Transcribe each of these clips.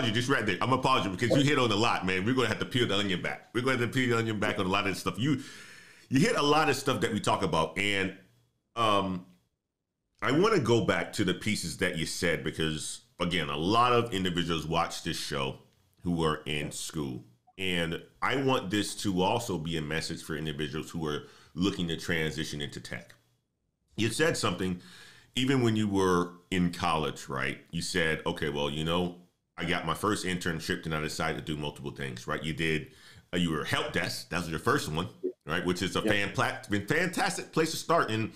pause you just right there. I'm gonna pause you because you hit on a lot, man. We're gonna have to peel the onion back. We're gonna have to peel the onion back on a lot of this stuff. You hit a lot of stuff that we talk about, and I want to go back to the pieces that you said because, again, a lot of individuals watch this show who are in school, and I want this to also be a message for individuals who are looking to transition into tech. You said something. Even when you were in college, right? You said, okay, well, I got my first internship and I decided to do multiple things, right? You were help desk. That was your first one, right? Which is a fantastic place to start and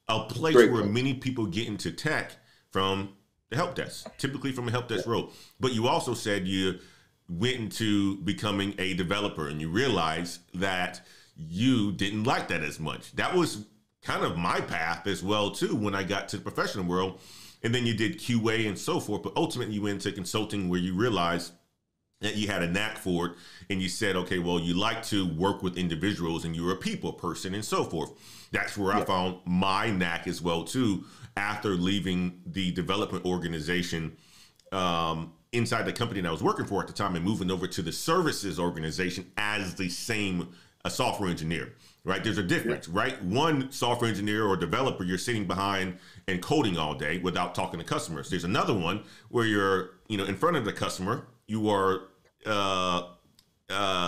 a place where many people get into tech from the help desk, typically from a help desk role. But you also said you went into becoming a developer and you realized that you didn't like that as much. That was kind of my path as well too when I got to the professional world, and then you did QA and so forth, but ultimately you went into consulting where you realized that you had a knack for it, and you said, okay, well, you like to work with individuals and you're a people person and so forth. That's where I found my knack as well too after leaving the development organization inside the company that I was working for at the time and moving over to the services organization as the same software engineer. Right? There's a difference, right? One software engineer or developer, you're sitting behind and coding all day without talking to customers. There's another one where you're, in front of the customer, you are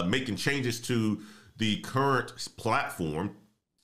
making changes to the current platform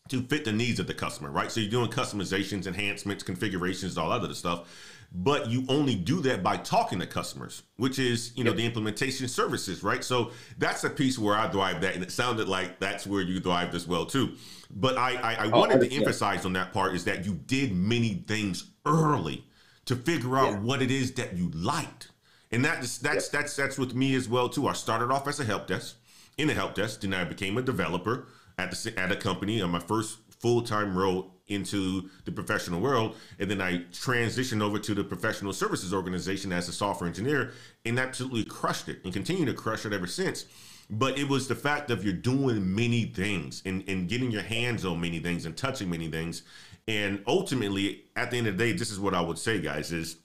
to fit the needs of the customer, right? So you're doing customizations, enhancements, configurations, all that other stuff. But you only do that by talking to customers, which is, the implementation services, right? So that's a piece where I thrived at, and it sounded like that's where you thrived as well too. But I wanted to emphasize on that part is that you did many things early to figure out what it is that you liked. And that's with me as well too. I started off as a help desk, then I became a developer at a company on my first full-time role into the professional world. And then I transitioned over to the professional services organization as a software engineer and absolutely crushed it and continue to crush it ever since. But it was the fact of you're doing many things and getting your hands on many things and touching many things. And ultimately, at the end of the day, this is what I would say, guys, is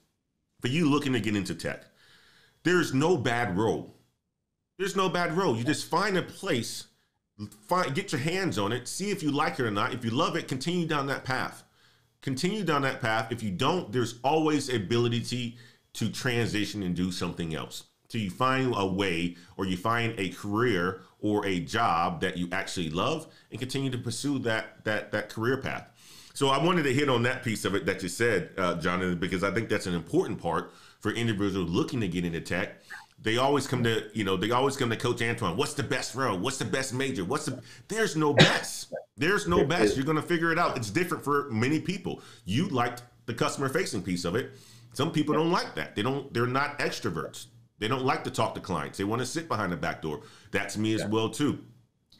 for you looking to get into tech, there's no bad role. There's no bad role. You just find a place, get your hands on it, see if you like it or not. If you love it, continue down that path. Continue down that path. If you don't, there's always ability to transition and do something else. So you find a way, or you find a career or a job that you actually love and continue to pursue that career path. So I wanted to hit on that piece of it that you said, Jonathan, because I think that's an important part for individuals looking to get into tech. They always come to, Coach Antoine. What's the best role? What's the best major? There's no best. There's no best. You're going to figure it out. It's different for many people. You liked the customer facing piece of it. Some people don't like that. They're not extroverts. They don't like to talk to clients. They want to sit behind the back door. That's me as well too.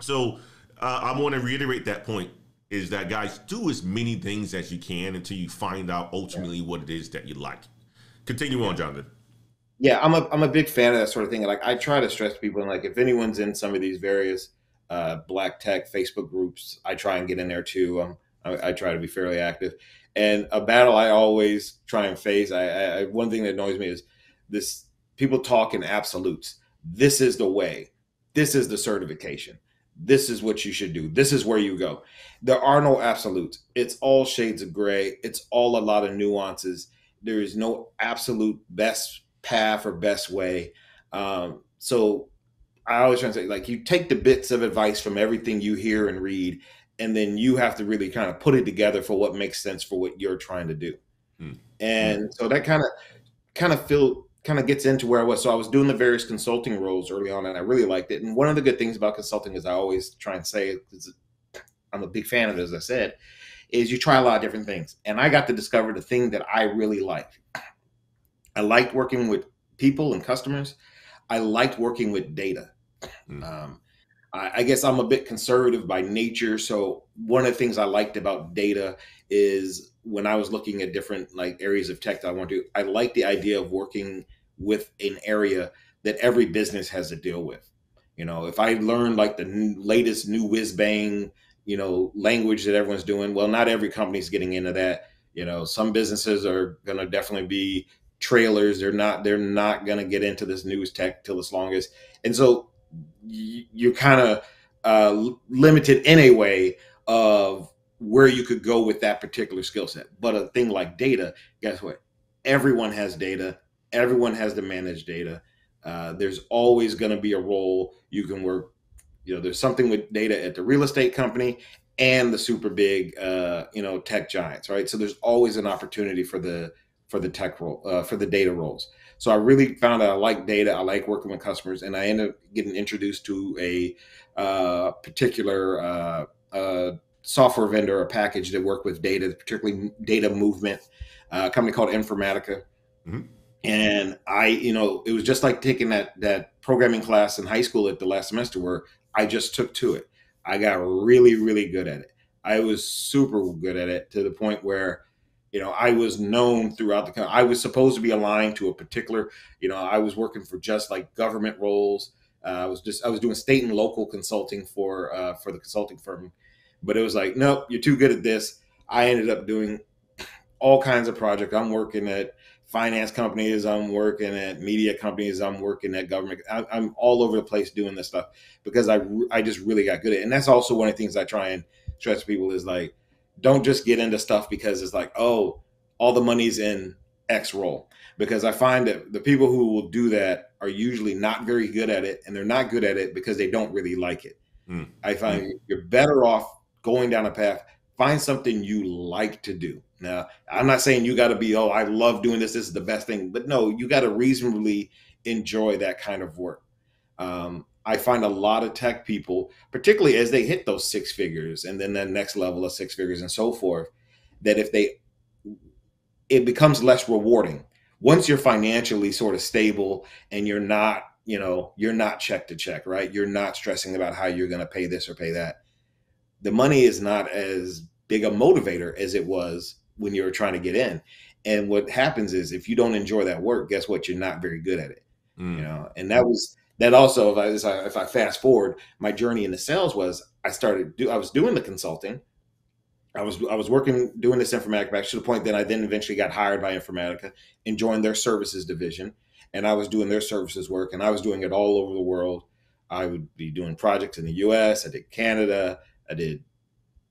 So I want to reiterate that point is that, guys, do as many things as you can until you find out ultimately what it is that you like. Continue on, Jonathan. Yeah, I'm a big fan of that sort of thing. Like I try to stress people, and like if anyone's in some of these various Black tech Facebook groups, I try and get in there too. I try to be fairly active. And a battle I always try and face, one thing that annoys me is this: people talk in absolutes. This is the way. This is the certification. This is what you should do. This is where you go. There are no absolutes. It's all shades of gray. It's all a lot of nuances. There is no absolute best path or best way. So I always try to say, like, you take the bits of advice from everything you hear and read, and then you have to really kind of put it together for what makes sense for what you're trying to do. And so that kind of gets into where I was. So I was doing the various consulting roles early on, and I really liked it. And one of the good things about consulting is I always try and say, because I'm a big fan of it, as I said, is you try a lot of different things. And I got to discover the thing that I really liked. I liked working with people and customers. I liked working with data. I guess I'm a bit conservative by nature. So one of the things I liked about data is when I was looking at different areas of tech that I want to do, I like the idea of working with an area that every business has to deal with. If I learn the latest new whiz bang, language that everyone's doing, well, not every company's getting into that. Some businesses are going to definitely be trailers. They're not going to get into this news tech till as long as, and so you're kind of limited in a way of where you could go with that particular skill set. But a thing like data, guess what? Everyone has data. Everyone has to manage data. There's always going to be a role you can work. There's something with data at the real estate company and the super big, tech giants, right? So there's always an opportunity for the tech role, for the data roles. So I really found that I like data. I like working with customers, and I ended up getting introduced to a particular software vendor, a package that worked with data, particularly data movement, a company called Informatica. Mm-hmm. And it was just like taking that programming class in high school at the last semester where I just took to it. I got really, really good at it. I was super good at it to the point where, I was known throughout the country. I was supposed to be aligned to a particular, I was working for just like government roles. I was doing state and local consulting for the consulting firm, but it was like, nope, you're too good at this. I ended up doing all kinds of projects. I'm working at finance companies. I'm working at media companies. I'm working at government. I'm all over the place doing this stuff because I just really got good at it. And that's also one of the things I try and stress to people is like, don't just get into stuff because it's like, oh, all the money's in X role. Because I find that the people who will do that are usually not very good at it, and they're not good at it because they don't really like it. I find you're better off going down a path, find something you like to do. Now, I'm not saying you got to be, oh, I love doing this. This is the best thing. But no, you got to reasonably enjoy that kind of work. I find a lot of tech people, particularly as they hit those six figures and then the next level of six figures and so forth, that it becomes less rewarding once you're financially sort of stable and you're not check to check, right? You're not stressing about how you're going to pay this or pay that. The money is not as big a motivator as it was when you were trying to get in. And what happens is if you don't enjoy that work, guess what? You're not very good at it. And that also, if I fast forward, my journey into sales was I was doing the consulting. I was working, doing this Informatica back to the point that I then eventually got hired by Informatica and joined their services division. And I was doing their services work, and I was doing it all over the world. I would be doing projects in the US. I did Canada. I did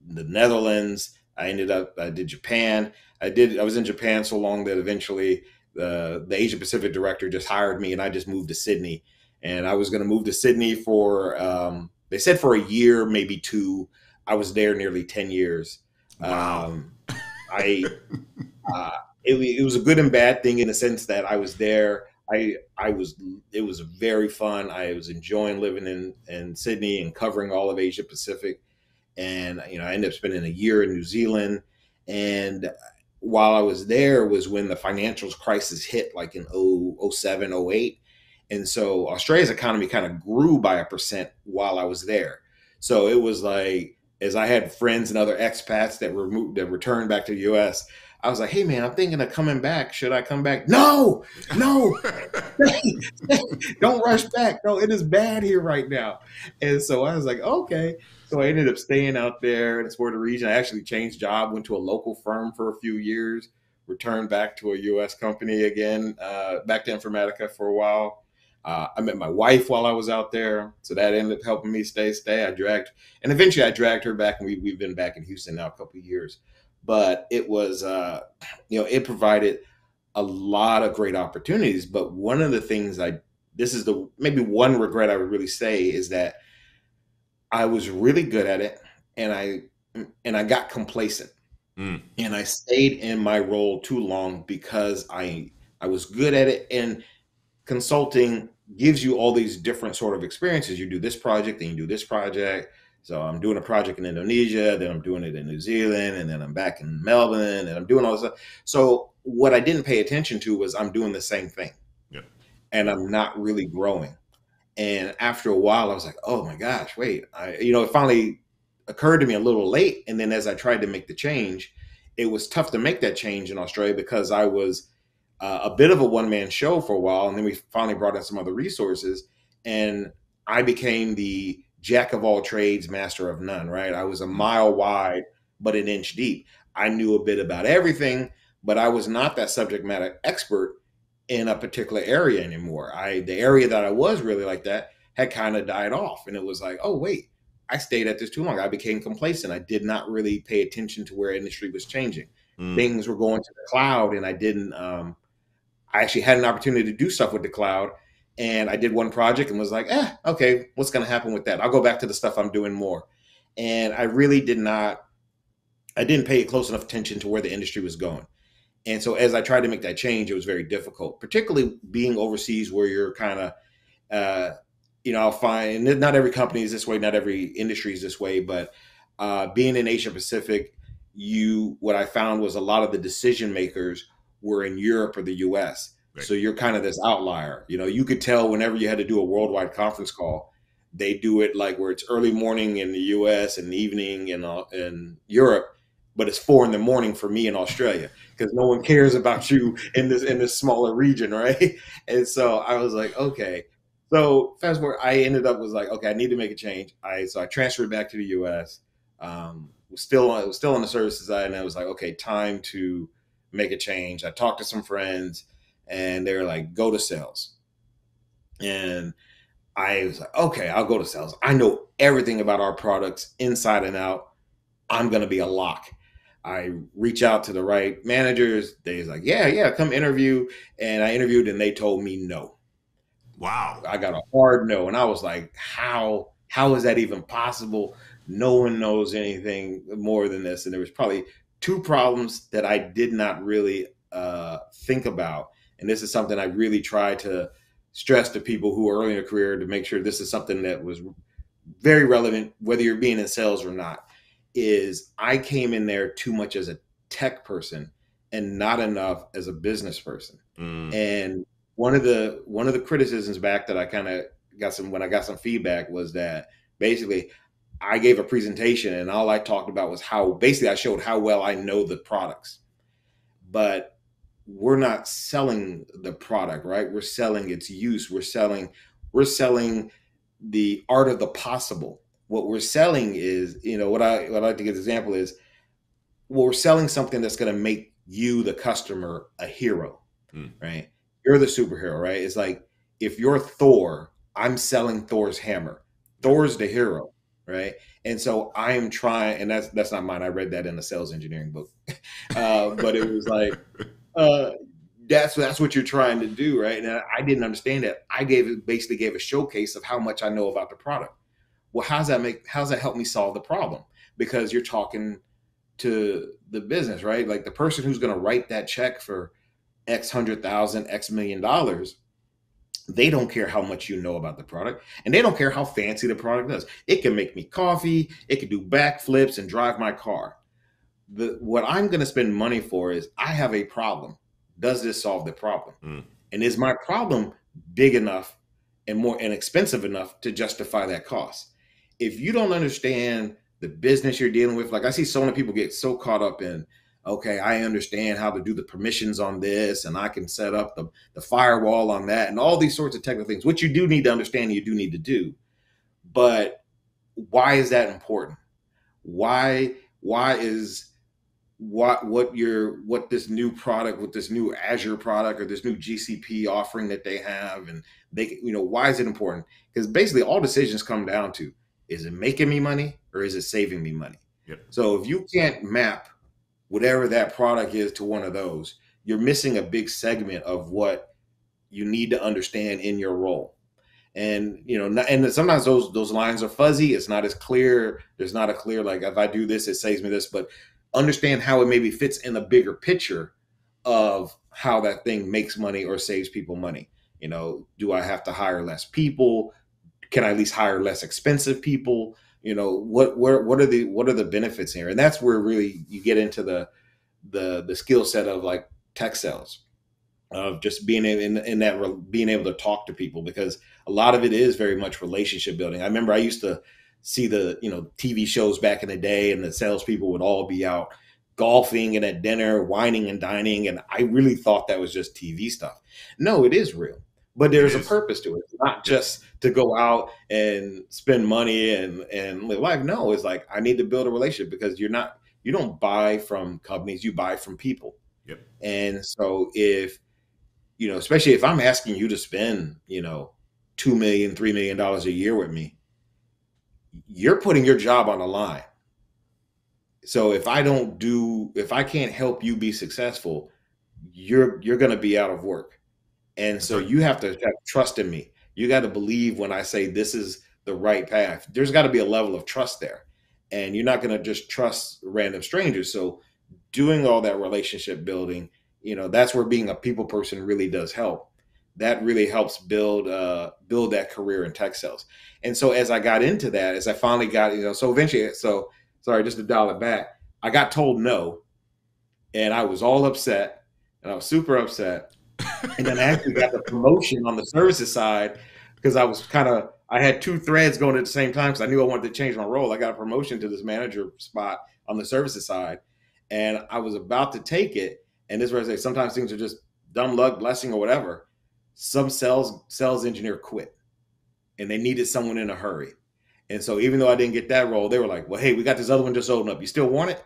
the Netherlands. I did Japan. I was in Japan so long that eventually the Asia Pacific director just hired me, and I just moved to Sydney. And I was going to move to Sydney for, they said for a year, maybe two. I was there nearly 10 years. Wow. It was a good and bad thing in the sense that I was there. It was very fun. I was enjoying living in Sydney and covering all of Asia Pacific. And, I ended up spending a year in New Zealand. And while I was there was when the financial crisis hit, like in 07, 08. And so Australia's economy kind of grew by 1% while I was there. So it was like, as I had friends and other expats that returned back to the US, I was like, hey man, I'm thinking of coming back. Should I come back? No, don't rush back. No, it is bad here right now. And so I was like, okay. So I ended up staying out there in the Florida region. I actually changed job, went to a local firm for a few years, returned back to a US company again, back to Informatica for a while. I met my wife while I was out there, so that ended up helping me stay. And eventually I dragged her back, and we've been back in Houston now a couple of years. But it was, it provided a lot of great opportunities. But one of the things maybe one regret I would really say is that I was really good at it, and I got complacent, and I stayed in my role too long because I was good at it. And consulting gives you all these different sort of experiences. You do this project, then you do this project. So I'm doing a project in Indonesia, then I'm doing it in New Zealand, and then I'm back in Melbourne, and I'm doing all this stuff. So what I didn't pay attention to was I'm doing the same thing, and I'm not really growing. And after a while, I was like, oh my gosh, wait. It finally occurred to me a little late. And then as I tried to make the change, it was tough to make that change in Australia because I was a bit of a one-man show for a while. And then we finally brought in some other resources, and I became the jack of all trades, master of none, right? I was a mile wide, but an inch deep. I knew a bit about everything, but I was not that subject matter expert in a particular area anymore. The area that I was really like that had kind of died off. And it was like, oh, wait, I stayed at this too long. I became complacent. I did not really pay attention to where industry was changing. Things were going to the cloud, and I didn't, I actually had an opportunity to do stuff with the cloud. And I did one project and was like, okay, what's going to happen with that? I'll go back to the stuff I'm doing more. And I really I didn't pay close enough attention to where the industry was going. And so as I tried to make that change, it was very difficult, particularly being overseas where you're kind of, I'll find not every company is this way, not every industry is this way, but being in Asia Pacific, what I found was a lot of the decision makers were in Europe or the US. Right. So you're kind of this outlier. You could tell whenever you had to do a worldwide conference call, they do it like where it's early morning in the US and evening in Europe, but it's 4 a.m. for me in Australia because no one cares about you in this smaller region, right? And so I was like, okay. So fast forward, I ended up was like, okay, I need to make a change. So I transferred back to the US. Was still on the services side, and I was like, okay, time to make a change. I talked to some friends, and they were like, go to sales. And I was like, okay, I'll go to sales. I know everything about our products inside and out. I'm going to be a lock. I reach out to the right managers. They're like, yeah, come interview. And I interviewed, and they told me no. Wow. I got a hard no. And I was like, how is that even possible? No one knows anything more than this. And there was probably 2 problems that I did not really think about. And this is something I really try to stress to people who are early in their career to make sure this is something that was very relevant, whether you're being in sales or not, is I came in there too much as a tech person and not enough as a business person. And one of the criticisms back that I kind of got when I got some feedback was that basically I gave a presentation and all I talked about was I showed how well I know the products, but we're not selling the product, right? We're selling its use. We're selling the art of the possible. What we're selling is, what I like to give an example is, we're selling something that's going to make you, the customer, a hero, right? You're the superhero, right? It's like, if you're Thor, I'm selling Thor's hammer. Thor's the hero, right? And so I am trying, and that's not mine. I read that in a sales engineering book, but it was like, that's what you're trying to do, right? And I didn't understand that. I basically gave a showcase of how much I know about the product. Well, how's that help me solve the problem? Because you're talking to the business, right? Like the person who's going to write that check for X 100,000, X $1 million, they don't care how much you know about the product, and they don't care how fancy the product does. It can make me coffee, it can do backflips and drive my car. What I'm going to spend money for is, I have a problem. Does this solve the problem? And is my problem big enough and more inexpensive enough to justify that cost? If you don't understand the business you're dealing with, like I see so many people get so caught up in, okay, I understand how to do the permissions on this, and I can set up the firewall on that, and all these sorts of technical things, which you do need to understand, you do need to do. But why is that important? Why is what this new product, with this new Azure product or this new GCP offering that they have, and why is it important? Because basically all decisions come down to, is it making me money or is it saving me money? Yep. So if you can't map whatever that product is to one of those, you're missing a big segment of what you need to understand in your role. And and sometimes those lines are fuzzy. It's not as clear. There's not a clear, like, if I do this, it saves me this. But understand how it maybe fits in the bigger picture of how that thing makes money or saves people money. Do I have to hire less people? Can I at least hire less expensive people? What are the benefits here? And that's where really you get into the skill set of like tech sales, of just being being able to talk to people, because a lot of it is very much relationship building. I remember I used to see the TV shows back in the day, and the salespeople would all be out golfing and at dinner, wining and dining, and I really thought that was just TV stuff. No, it is real. But there's a purpose to it. It's not just to go out and spend money and live life. No, it's like, I need to build a relationship, because you don't buy from companies, you buy from people. Yep. And so if especially if I'm asking you to spend, $2 million, $3 million a year with me, you're putting your job on the line. So if I can't help you be successful, you're going to be out of work. And so you have to have trust in me. You got to believe when I say this is the right path. There's got to be a level of trust there. And you're not going to just trust random strangers. So doing all that relationship building, that's where being a people person really does help. That really helps build that career in tech sales. And so as I got into that, as I finally got, so eventually, sorry, just to dial it back, I got told no, and I was all upset, and I was super upset. And then I actually got the promotion on the services side because I had two threads going at the same time because I knew I wanted to change my role. I got a promotion to this manager spot on the services side, and I was about to take it. And this is where I say sometimes things are just dumb luck, blessing, or whatever. Some sales engineer quit, and they needed someone in a hurry. And so even though I didn't get that role, they were like, well, hey, we got this other one just opened up. You still want it?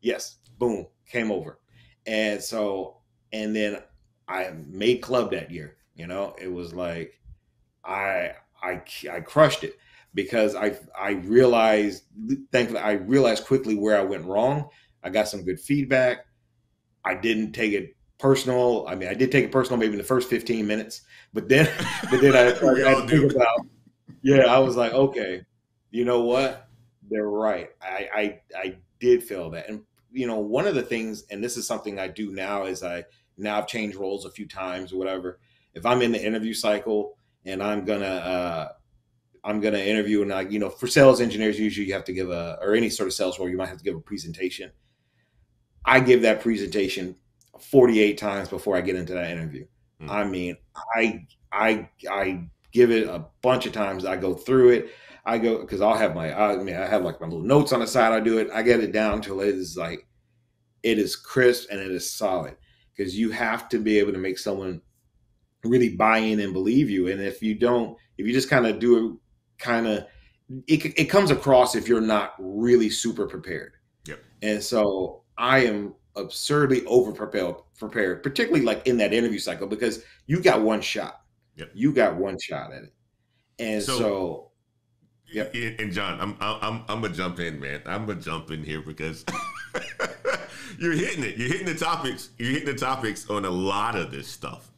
Yes. Boom. Came over. And then I made club that year. It was like I crushed it because I realized, thankfully, I realized quickly where I went wrong. I got some good feedback. I didn't take it personal. I mean, I did take it personal maybe in the first 15 minutes, but then I had to think about, I was like, okay, you know what? They're right. I did feel that. And, one of the things, and this is something I do now, is I've changed roles a few times or whatever. If I'm in the interview cycle and I'm gonna interview, and for sales engineers, usually you have to give or any sort of sales role, you might have to give a presentation. I give that presentation 48 times before I get into that interview. I mean, I give it a bunch of times. I go through it. I go because I have like my little notes on the side. I do it. I get it down till it is crisp and it is solid, because you have to be able to make someone really buy in and believe you. And if you just kind of do it, it comes across if you're not really super prepared. Yep. And so I am absurdly over prepared, particularly like in that interview cycle, because you got one shot. Yep. You got one shot at it. And so yep. And John, I'm gonna jump in, man. I'm gonna jump in here because you're hitting it. You're hitting the topics on a lot of this stuff.